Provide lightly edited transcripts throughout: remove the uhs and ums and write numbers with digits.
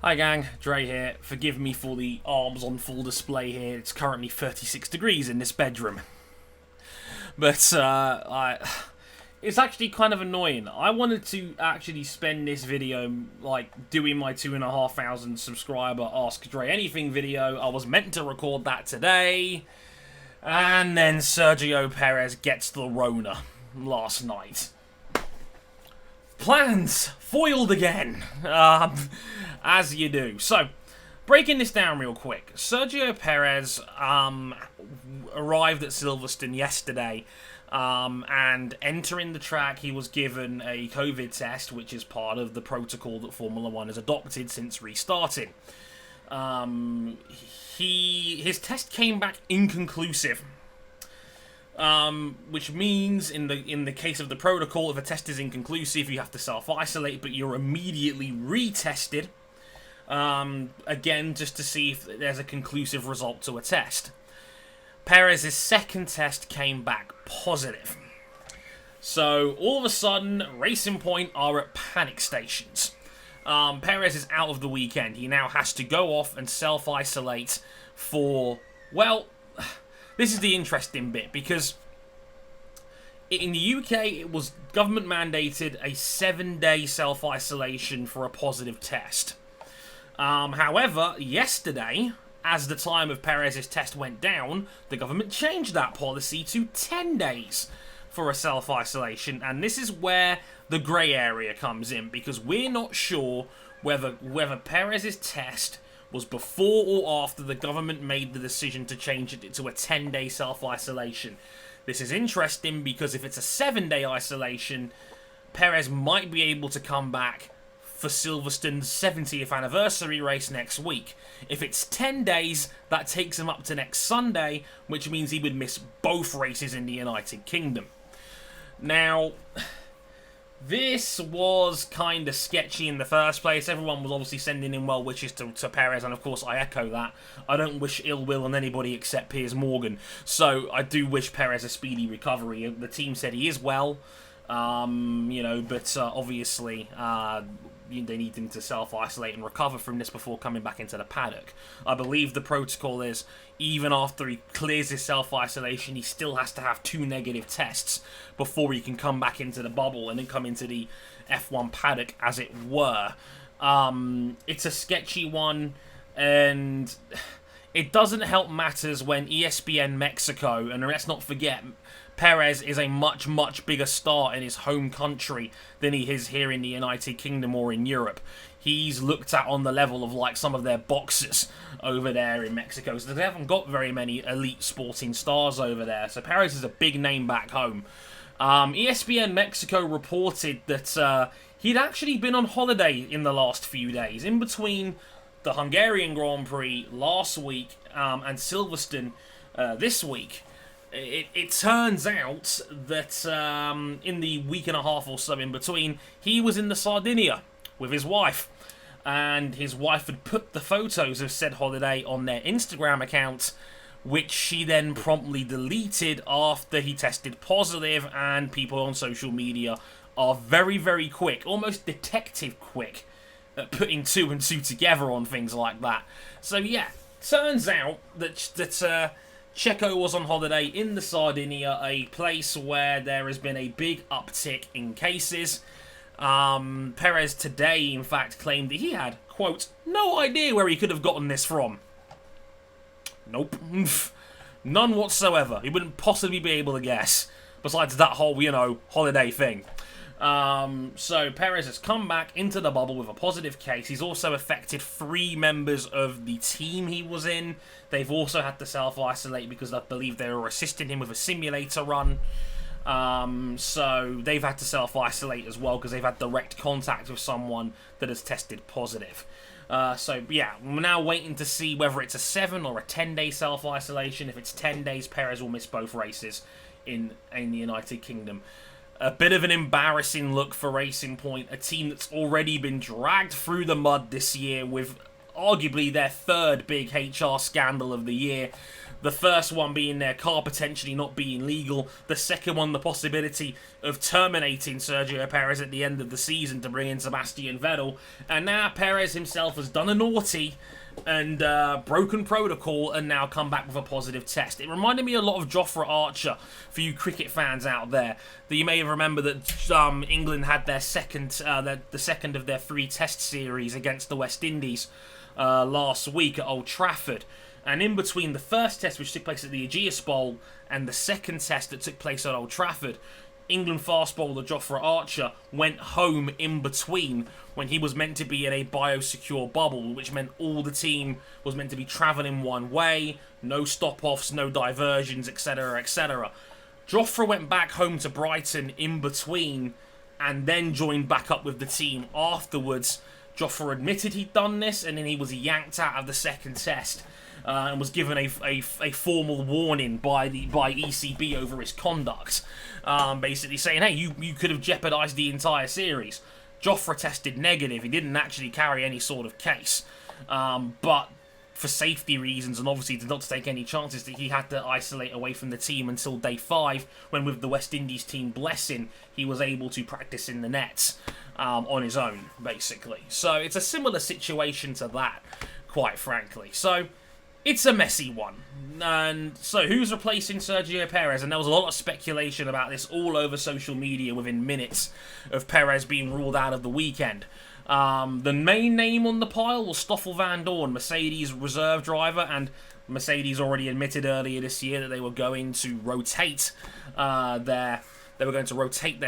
Hi gang, Dre here. Forgive me for the arms on full display here. It's currently 36 degrees in this bedroom. But it's actually kind of annoying. I wanted to actually spend this video like doing my 2,500 subscriber Ask Dre Anything video. I was meant to record that today. And then Sergio Perez gets the Rona last night. Plans foiled again, as you do. So, breaking this down real quick. Sergio Perez arrived at Silverstone yesterday, and entering the track, he was given a COVID test, which is part of the protocol that Formula 1 has adopted since restarting. His test came back inconclusive. Which means, in the case of the protocol, if a test is inconclusive, you have to self-isolate, but you're immediately retested, again, just to see if there's a conclusive result to a test. Perez's second test came back positive. So, all of a sudden, Racing Point are at panic stations. Perez is out of the weekend. He now has to go off and self-isolate for, well, this is the interesting bit, because in the UK, it was government mandated a 7-day self-isolation for a positive test. However, yesterday, as the time of Perez's test went down, the government changed that policy to 10 days for a self-isolation, and this is where the grey area comes in, because we're not sure whether Perez's test was before or after the government made the decision to change it to a 10-day self-isolation. This is interesting because if it's a 7-day isolation, Perez might be able to come back for Silverstone's 70th anniversary race next week. If it's 10 days, that takes him up to next Sunday, which means he would miss both races in the United Kingdom. Now, this was kind of sketchy in the first place. Everyone was obviously sending in well wishes to Perez, and of course I echo that. I don't wish ill will on anybody except Piers Morgan. So I do wish Perez a speedy recovery. The team said he is well, but obviously they need him to self-isolate and recover from this before coming back into the paddock. I believe the protocol is, even after he clears his self-isolation, he still has to have 2 negative tests before he can come back into the bubble and then come into the F1 paddock, as it were. It's a sketchy one, and it doesn't help matters when ESPN Mexico, and let's not forget, Perez is a much, much bigger star in his home country than he is here in the United Kingdom or in Europe. He's looked at on the level of like some of their boxers over there in Mexico. So they haven't got very many elite sporting stars over there. So Perez is a big name back home. ESPN Mexico reported that he'd actually been on holiday in the last few days. In between the Hungarian Grand Prix last week and Silverstone this week. It turns out that in the week and a half or so in between, he was in the Sardinia with his wife. And his wife had put the photos of said holiday on their Instagram account, which she then promptly deleted after he tested positive, and people on social media are very, very quick, almost detective quick, at putting 2 and 2 together on things like that. So yeah, turns out that Checo was on holiday in the Sardinia, a place where there has been a big uptick in cases. Perez today, in fact, claimed that he had, quote, no idea where he could have gotten this from. Nope. None whatsoever. He wouldn't possibly be able to guess, besides that whole, holiday thing. So Perez has come back into the bubble with a positive case. He's also affected 3 members of the team he was in. They've also had to self-isolate because I believe they were assisting him with a simulator run. So they've had to self-isolate as well because they've had direct contact with someone that has tested positive. So yeah, we're now waiting to see whether it's a 7 or a 10-day self-isolation. If it's 10 days, Perez will miss both races in the United Kingdom. A bit of an embarrassing look for Racing Point, a team that's already been dragged through the mud this year with arguably their third big HR scandal of the year. The first one being their car potentially not being legal. The second one, the possibility of terminating Sergio Perez at the end of the season to bring in Sebastian Vettel. And now Perez himself has done a naughty and broken protocol and now come back with a positive test. It reminded me a lot of Jofra Archer, for you cricket fans out there. That you may remember that England had their second, the second of their 3 test series against the West Indies last week at Old Trafford. And in between the first test, which took place at the Ageas Bowl, and the second test that took place at Old Trafford, England fast bowler Jofra Archer went home in between when he was meant to be in a biosecure bubble, which meant all the team was meant to be travelling one way, no stop-offs, no diversions, etc., etc. Jofra went back home to Brighton in between and then joined back up with the team afterwards. Jofra admitted he'd done this, and then he was yanked out of the second test. And was given a formal warning by ECB over his conduct, basically saying, hey, you could have jeopardised the entire series. Jofra tested negative. He didn't actually carry any sort of case, but for safety reasons and obviously not to take any chances, that he had to isolate away from the team until day 5, when with the West Indies team blessing, he was able to practice in the nets on his own, basically. So it's a similar situation to that, quite frankly. So it's a messy one. And so who's replacing Sergio Perez? And there was a lot of speculation about this all over social media within minutes of Perez being ruled out of the weekend. The main name on the pile was Stoffel Van Dorn, Mercedes reserve driver, and Mercedes already admitted earlier this year that they were going to rotate their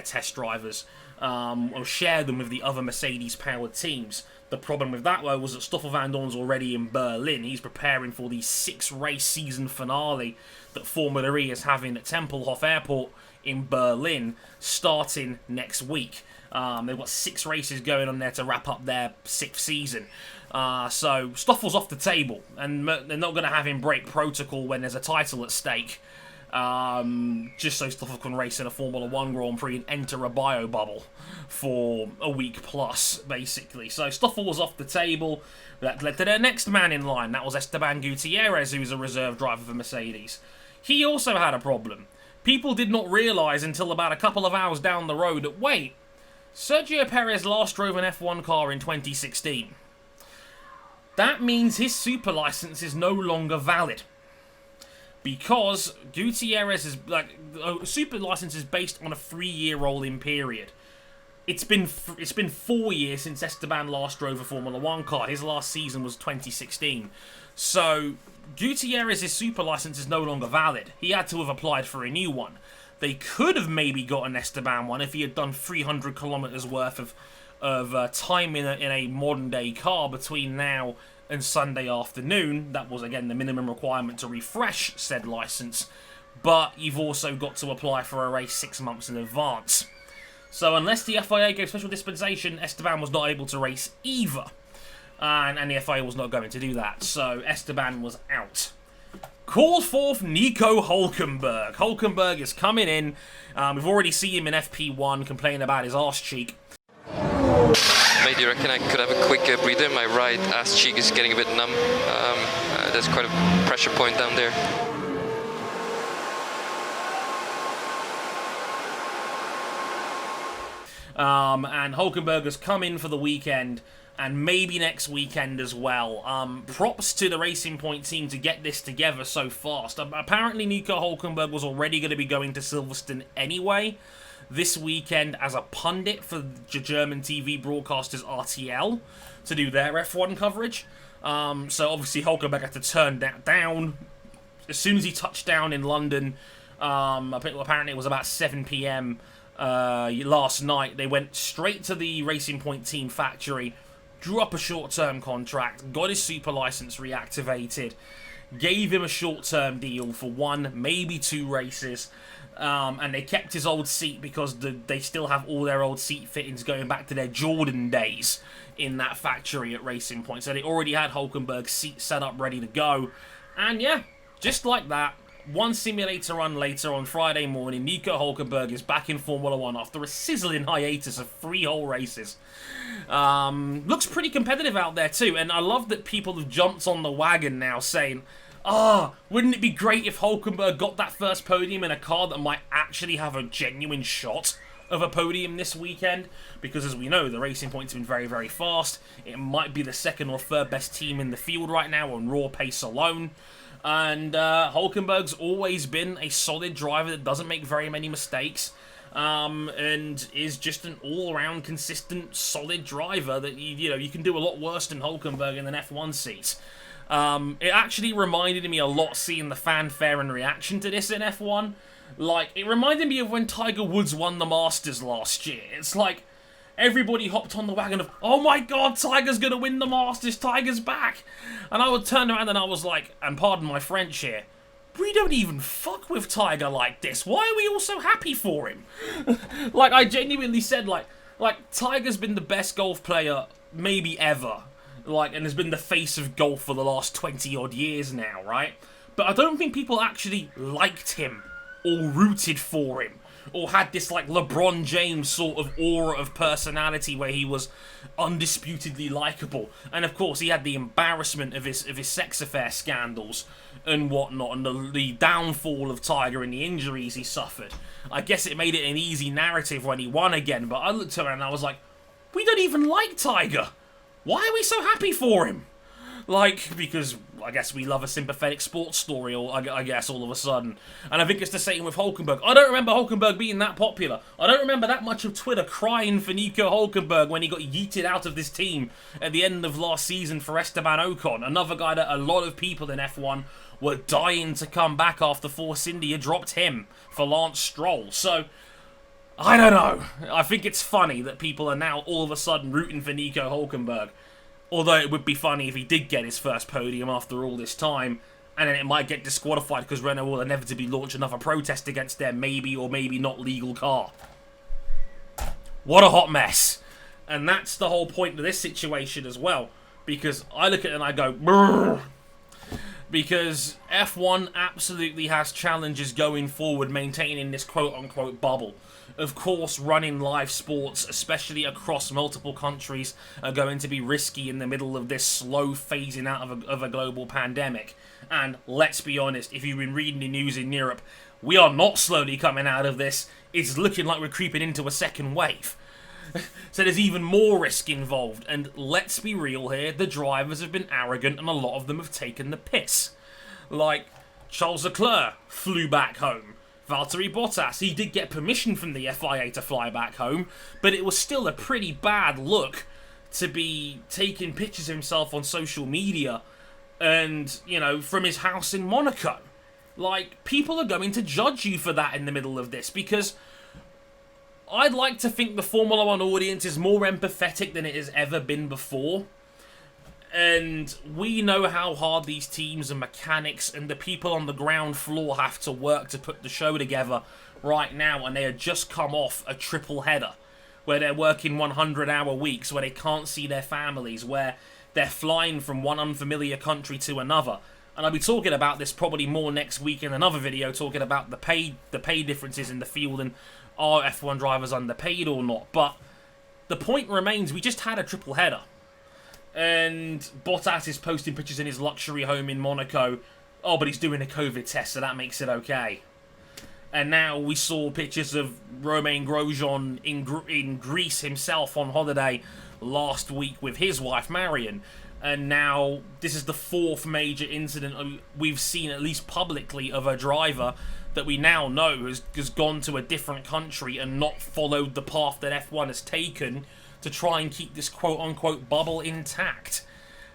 test drivers, or share them with the other Mercedes-powered teams. The problem with that, though, was that Stoffel Van Dorn's already in Berlin. He's preparing for the 6-race season finale that Formula E is having at Tempelhof Airport in Berlin, starting next week. They've got 6 races going on there to wrap up their 6th season. So Stoffel's off the table, and they're not going to have him break protocol when there's a title at stake. Just so Stoffel can race in a Formula 1 Grand Prix and enter a bio bubble for a week plus, basically. So Stoffel was off the table. That led to their next man in line. That was Esteban Gutierrez, who's a reserve driver for Mercedes. He also had a problem. People did not realise until about a couple of hours down the road that, wait, Sergio Perez last drove an F1 car in 2016. That means his super license is no longer valid. Because Gutierrez is super license is based on a 3-year rolling period. It's been 4 years since Esteban last drove a Formula 1 car. His last season was 2016. So Gutierrez's super license is no longer valid. He had to have applied for a new one. They could have maybe got an Esteban one if he had done 300 kilometers worth of time in a modern day car between now and Sunday afternoon. That was, again, the minimum requirement to refresh said license, but you've also got to apply for a race 6 months in advance. So unless the FIA gave special dispensation, Esteban was not able to race either, and the FIA was not going to do that, so Esteban was out. Call forth Nico Hulkenberg. Hulkenberg is coming in. We've already seen him in FP1 complaining about his arse cheek. Mate, do you reckon I could have a quick breather? My right ass cheek is getting a bit numb. There's quite a pressure point down there. And Hulkenberg has come in for the weekend, and maybe next weekend as well. Props to the Racing Point team to get this together so fast. Apparently Nico Hulkenberg was already going to be going to Silverstone anyway this weekend as a pundit for the German TV broadcasters RTL to do their F1 coverage. So obviously Hulkenberg had to turn that down. As soon as he touched down in London, apparently it was about 7 p.m. Last night, they went straight to the Racing Point team factory, drew up a short-term contract, got his super license reactivated, gave him a short-term deal for 1, maybe 2 races, and they kept his old seat because they still have all their old seat fittings going back to their Jordan days in that factory at Racing Point. So they already had Hulkenberg's seat set up ready to go. And yeah, just like that, one simulator run later on Friday morning, Nico Hulkenberg is back in Formula 1 after a sizzling hiatus of 3 whole races. Looks pretty competitive out there too, and I love that people have jumped on the wagon now saying, wouldn't it be great if Hulkenberg got that first podium in a car that might actually have a genuine shot of a podium this weekend? Because as we know, the Racing Point's been very, very fast. It might be the second or third best team in the field right now on raw pace alone. And Hulkenberg's always been a solid driver that doesn't make very many mistakes, and is just an all-around consistent, solid driver that you can do a lot worse than Hulkenberg in an F1 seat. It actually reminded me a lot seeing the fanfare and reaction to this in F1. Like, it reminded me of when Tiger Woods won the Masters last year. It's like everybody hopped on the wagon of, oh my god, Tiger's gonna win the Masters, Tiger's back. And I would turn around and I was like, and pardon my French here, we don't even fuck with Tiger like this. Why are we all so happy for him? Like, I genuinely said, like Tiger's been the best golf player maybe ever. Like, and has been the face of golf for the last 20-odd years now, right? But I don't think people actually liked him or rooted for him, or had this, like, LeBron James sort of aura of personality where he was undisputedly likable. And, of course, he had the embarrassment of his sex affair scandals and whatnot, and the downfall of Tiger and the injuries he suffered. I guess it made it an easy narrative when he won again, but I looked around and I was like, we don't even like Tiger. Why are we so happy for him? Like, because I guess we love a sympathetic sports story, or I guess all of a sudden. And I think it's the same with Hulkenberg. I don't remember Hulkenberg being that popular. I don't remember that much of Twitter crying for Nico Hulkenberg when he got yeeted out of this team at the end of last season for Esteban Ocon, another guy that a lot of people in F1 were dying to come back after Force India dropped him for Lance Stroll. So, I don't know. I think it's funny that people are now all of a sudden rooting for Nico Hulkenberg. Although it would be funny if he did get his first podium after all this time, and then it might get disqualified because Renault will inevitably launch another protest against their maybe or maybe not legal car. What a hot mess. And that's the whole point of this situation as well. Because I look at it and I go, brrr. Because F1 absolutely has challenges going forward maintaining this quote-unquote bubble. Of course, running live sports, especially across multiple countries, are going to be risky in the middle of this slow phasing out of a global pandemic. And let's be honest, if you've been reading the news in Europe, we are not slowly coming out of this. It's looking like we're creeping into a second wave. So there's even more risk involved. And let's be real here, the drivers have been arrogant and a lot of them have taken the piss. Like, Charles Leclerc flew back home. Valtteri Bottas, he did get permission from the FIA to fly back home, but it was still a pretty bad look to be taking pictures of himself on social media and, from his house in Monaco. Like, people are going to judge you for that in the middle of this, because I'd like to think the Formula 1 audience is more empathetic than it has ever been before. And we know how hard these teams and mechanics and the people on the ground floor have to work to put the show together right now, and they had just come off a triple header where they're working 100-hour weeks, where they can't see their families, where they're flying from one unfamiliar country to another. And I'll be talking about this probably more next week in another video, talking about the pay differences in the field and are F1 drivers underpaid or not. But the point remains, we just had a triple header. And Bottas is posting pictures in his luxury home in Monaco. Oh, but he's doing a COVID test, so that makes it okay. And now we saw pictures of Romain Grosjean in Greece himself on holiday last week with his wife, Marion. And now this is the fourth major incident we've seen, at least publicly, of a driver that we now know has gone to a different country and not followed the path that F1 has taken to try and keep this quote-unquote bubble intact.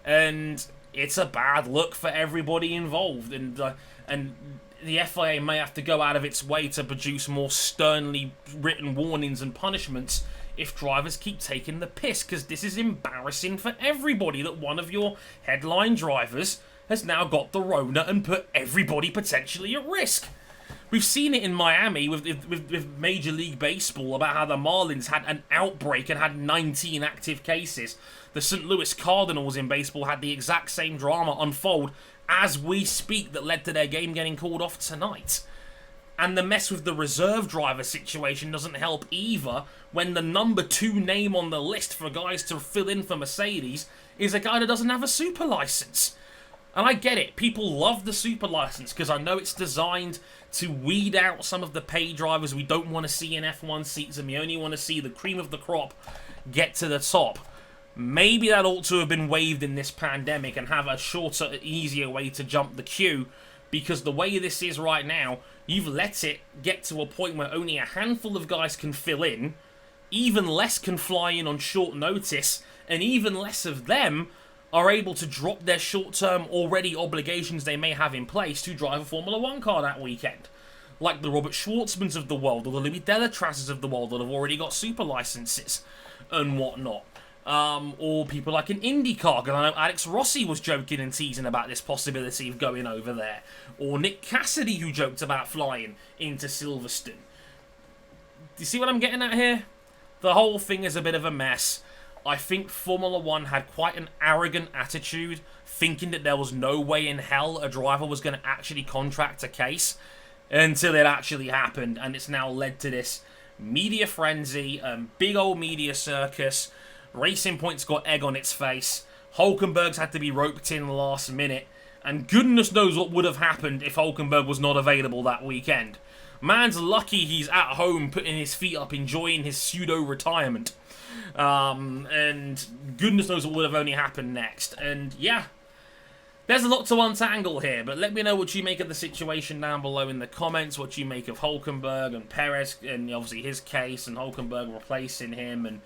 And it's a bad look for everybody involved. And the FIA may have to go out of its way to produce more sternly written warnings and punishments if drivers keep taking the piss, because this is embarrassing for everybody that one of your headline drivers has now got the Rona and put everybody potentially at risk. We've seen it in Miami with Major League Baseball about how the Marlins had an outbreak and had 19 active cases. The St. Louis Cardinals in baseball had the exact same drama unfold as we speak that led to their game getting called off tonight. And the mess with the reserve driver situation doesn't help either, when the number 2 name on the list for guys to fill in for Mercedes is a guy that doesn't have a super license. And I get it, people love the super license because I know it's designed to weed out some of the pay drivers we don't want to see in F1 seats, and we only want to see the cream of the crop get to the top. Maybe that ought to have been waived in this pandemic and have a shorter, easier way to jump the queue, because the way this is right now, you've let it get to a point where only a handful of guys can fill in, even less can fly in on short notice, and even less of them are able to drop their short-term already obligations they may have in place to drive a Formula 1 car that weekend. Like the Robert Schwartzmans of the world, or the Louis Delatrasses of the world that have already got super licenses and whatnot. Or people like an IndyCar, because I know Alex Rossi was joking and teasing about this possibility of going over there. Or Nick Cassidy, who joked about flying into Silverstone. Do you see what I'm getting at here? The whole thing is a bit of a mess. I think Formula 1 had quite an arrogant attitude, thinking that there was no way in hell a driver was going to actually contract a case, until it actually happened, and it's now led to this media frenzy, big old media circus. Racing Point's got egg on its face. Hulkenberg's had to be roped in last minute, and goodness knows what would have happened if Hulkenberg was not available that weekend. Man's lucky he's at home putting his feet up, enjoying his pseudo-retirement. And goodness knows what would have only happened next. And yeah, there's a lot to untangle here, but let me know what you make of the situation down below in the comments, what you make of Hulkenberg and Perez, and obviously his case, and Hulkenberg replacing him, and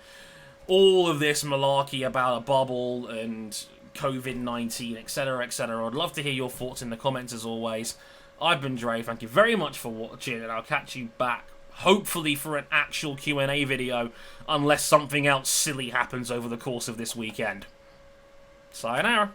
all of this malarkey about a bubble and COVID-19, etc, etc. I'd love to hear your thoughts in the comments as always. I've been Dre, thank you very much for watching, and I'll catch you back, hopefully for an actual Q&A video, unless something else silly happens over the course of this weekend. Sayonara.